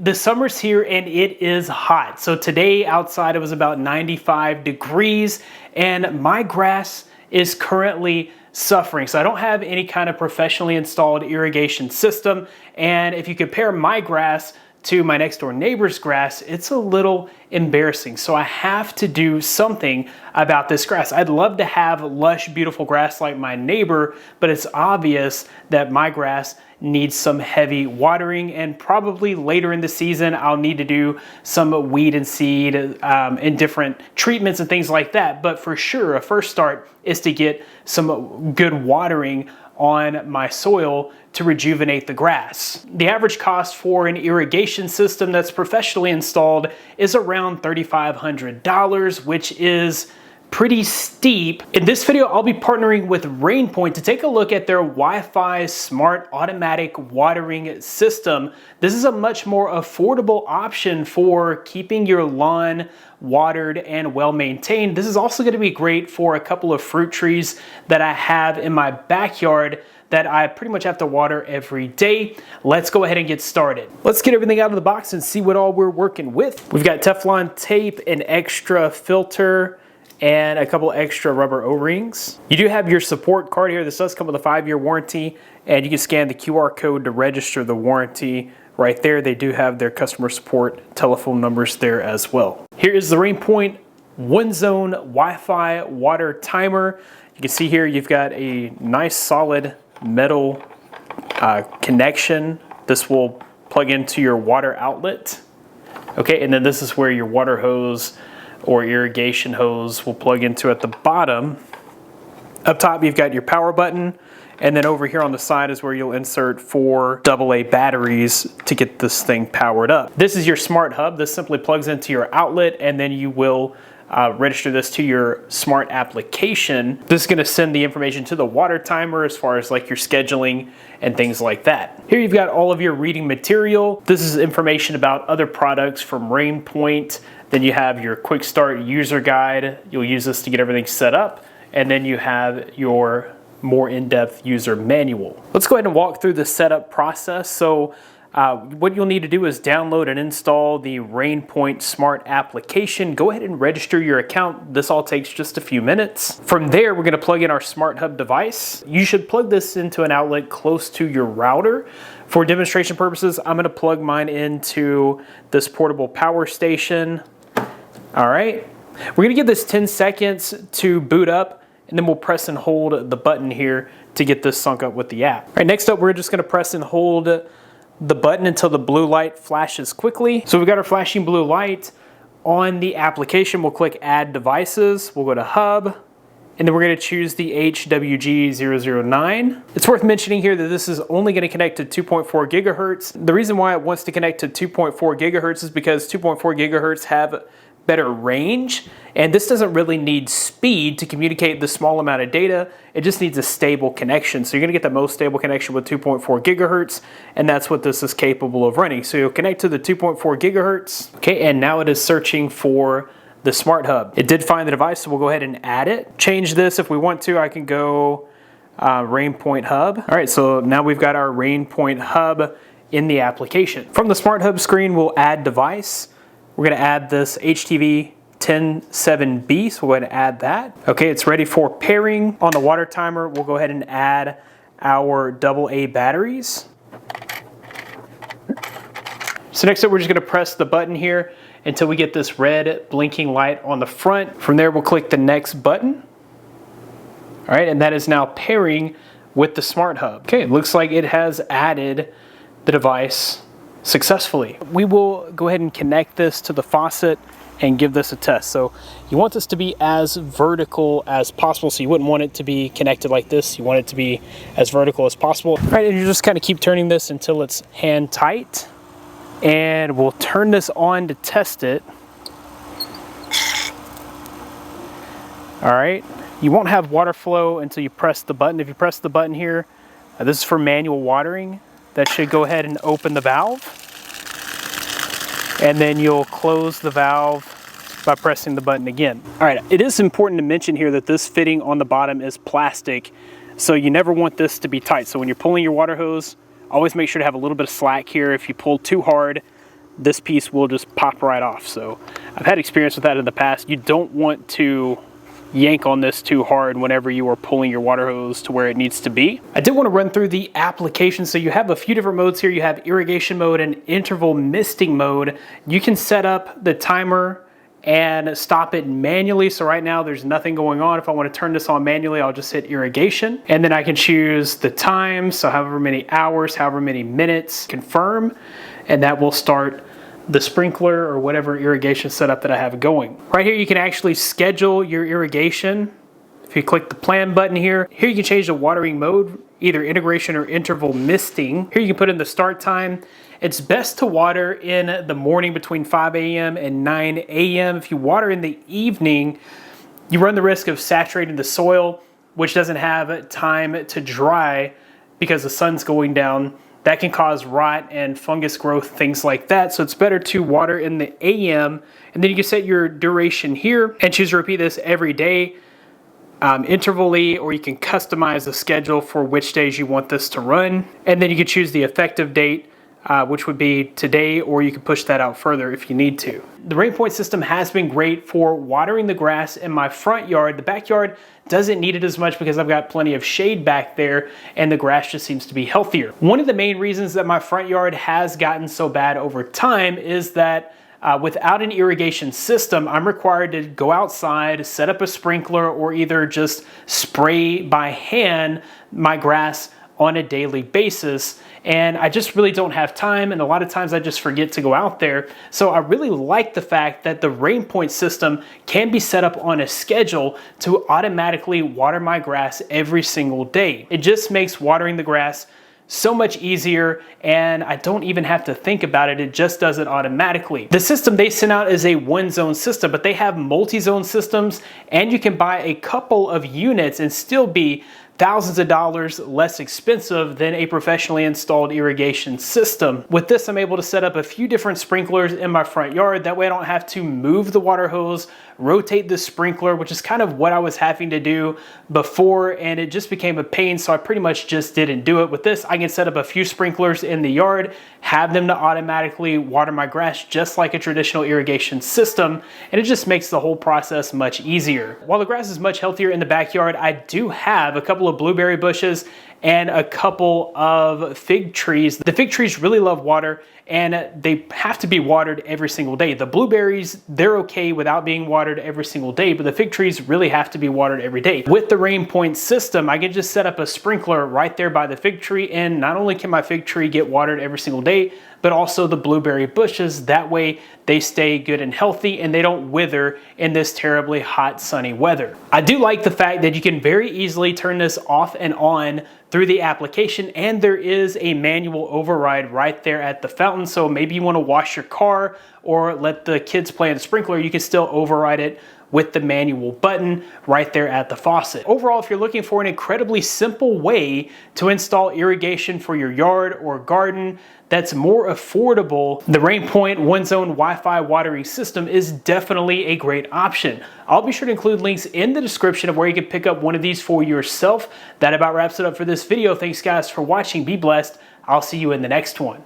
the summer's here and it is hot. So today outside it was about 95 degrees and my grass is currently suffering. So I don't have any kind of professionally installed irrigation system. And if you compare my grass to my next door neighbor's grass, it's a little embarrassing. So I have to do something about this grass. I'd love to have lush, beautiful grass like my neighbor, but it's obvious that my grass needs some heavy watering, and probably later in the season I'll need to do some weed and seed and different treatments and things like that. But for sure, a first start is to get some good watering on my soil to rejuvenate the grass. The average cost for an irrigation system that's professionally installed is around $3,500, which is pretty steep. In this video, I'll be partnering with Rainpoint to take a look at their Wi-Fi smart automatic watering system. This is a much more affordable option for keeping your lawn watered and well maintained. This is also going to be great for a couple of fruit trees that I have in my backyard that I pretty much have to water every day. Let's go ahead and get started. Let's get everything out of the box and see what all we're working with. We've got Teflon tape, an extra filter, and a couple extra rubber O-rings. You do have your support card here. This does come with a 5-year warranty, and you can scan the QR code to register the warranty right there. They do have their customer support telephone numbers there as well. Here is the Rainpoint one-zone Wi-Fi water timer. You can see here you've got a nice solid metal connection. This will plug into your water outlet. Okay, and then this is where your water hose or irrigation hose will plug into at the bottom. Up top you've got your power button, and then over here on the side is where you'll insert 4 AA batteries to get this thing powered up. This is your smart hub. This simply plugs into your outlet, and then you will register this to your smart application. This is going to send the information to the water timer as far as like your scheduling and things like that. Here you've got all of your reading material. This is information about other products from Rainpoint. Then you have your quick start user guide. You'll use this to get everything set up. And then you have your more in-depth user manual. Let's go ahead and walk through the setup process. So what you'll need to do is download and install the Rainpoint Smart application. Go ahead and register your account. This all takes just a few minutes. From there, we're going to plug in our Smart Hub device. You should plug this into an outlet close to your router. For demonstration purposes, I'm going to plug mine into this portable power station. All right, we're going to give this 10 seconds to boot up, and then we'll press and hold the button here to get this sunk up with the app. All right, next up, we're just going to press and hold the button until the blue light flashes quickly. So we've got our flashing blue light on the application. We'll click Add Devices. We'll go to Hub, and then we're going to choose the HWG009. It's worth mentioning here that this is only going to connect to 2.4 gigahertz. The reason why it wants to connect to 2.4 gigahertz is because 2.4 gigahertz have better range, and this doesn't really need speed to communicate the small amount of data. It just needs a stable connection. So you're going to get the most stable connection with 2.4 gigahertz, and that's what this is capable of running. So you'll connect to the 2.4 gigahertz. Okay, and now it is searching for the Smart Hub. It did find the device, so we'll go ahead and add it. Change this if we want to. I can go Rainpoint Hub. All right, so now we've got our Rainpoint Hub in the application. From the Smart Hub screen, we'll add device. We're going to add this HTV 107B, so we'll go ahead and add that. Okay, it's ready for pairing. On the water timer, we'll go ahead and add our AA batteries. So next up, we're just going to press the button here until we get this red blinking light on the front. From there, we'll click the next button. All right, and that is now pairing with the Smart Hub. Okay, it looks like it has added the device successfully. We will go ahead and connect this to the faucet and give this a test. So you want this to be as vertical as possible. So you wouldn't want it to be connected like this. You want it to be as vertical as possible. All right, and you just kind of keep turning this until it's hand tight. And we'll turn this on to test it. All right, you won't have water flow until you press the button. If you press the button here, this is for manual watering. That should go ahead and open the valve. And then you'll close the valve by pressing the button again. All right, it is important to mention here that this fitting on the bottom is plastic, so you never want this to be tight. So when you're pulling your water hose, always make sure to have a little bit of slack here. If you pull too hard, this piece will just pop right off. So I've had experience with that in the past. You don't want to yank on this too hard whenever you are pulling your water hose to where it needs to be. I did want to run through the application. So you have a few different modes here. You have irrigation mode and interval misting mode. You can set up the timer and stop it manually. So right now there's nothing going on. If I want to turn this on manually, I'll just hit irrigation, and then I can choose the time. So however many hours, however many minutes, confirm, and that will start the sprinkler or whatever irrigation setup that I have going. Right here, you can actually schedule your irrigation. If you click the plan button here you can change the watering mode, either integration or interval misting. Here you can put in the start time. It's best to water in the morning between 5 a.m. and 9 a.m. If you water in the evening, you run the risk of saturating the soil, which doesn't have time to dry because the sun's going down. That can cause rot and fungus growth, things like that. So it's better to water in the AM, and then you can set your duration here and choose to repeat this every day, intervally, or you can customize the schedule for which days you want this to run. And then you can choose the effective date, which would be today, or you can push that out further if you need to. The Rainpoint system has been great for watering the grass in my front yard. The backyard doesn't need it as much because I've got plenty of shade back there and the grass just seems to be healthier. One of the main reasons that my front yard has gotten so bad over time is that without an irrigation system, I'm required to go outside, set up a sprinkler, or either just spray by hand my grass on a daily basis, and I just really don't have time, and a lot of times I just forget to go out there. So I really like the fact that the Rainpoint system can be set up on a schedule to automatically water my grass every single day. It just makes watering the grass so much easier, and I don't even have to think about it. It just does it automatically. The system they sent out is a one-zone system, but they have multi-zone systems, and you can buy a couple of units and still be thousands of dollars less expensive than a professionally installed irrigation system. With this, I'm able to set up a few different sprinklers in my front yard. That way I don't have to move the water hose, rotate the sprinkler, which is kind of what I was having to do before, and it just became a pain, so I pretty much just didn't do it. With this, I can set up a few sprinklers in the yard, have them to automatically water my grass just like a traditional irrigation system, and it just makes the whole process much easier. While the grass is much healthier in the backyard, I do have a couple of blueberry bushes and a couple of fig trees. The fig trees really love water, and they have to be watered every single day. The blueberries, they're okay without being watered every single day, but the fig trees really have to be watered every day. With the Rainpoint system, I can just set up a sprinkler right there by the fig tree, and not only can my fig tree get watered every single day, but also the blueberry bushes. That way they stay good and healthy and they don't wither in this terribly hot, sunny weather. I do like the fact that you can very easily turn this off and on through the application, and there is a manual override right there at the fountain. So maybe you want to wash your car or let the kids play in the sprinkler, you can still override it with the manual button right there at the faucet. Overall, if you're looking for an incredibly simple way to install irrigation for your yard or garden that's more affordable, the Rainpoint one-zone Wi-Fi watering system is definitely a great option. I'll be sure to include links in the description of where you can pick up one of these for yourself. That about wraps it up for this video. Thanks guys for watching. Be blessed. I'll see you in the next one.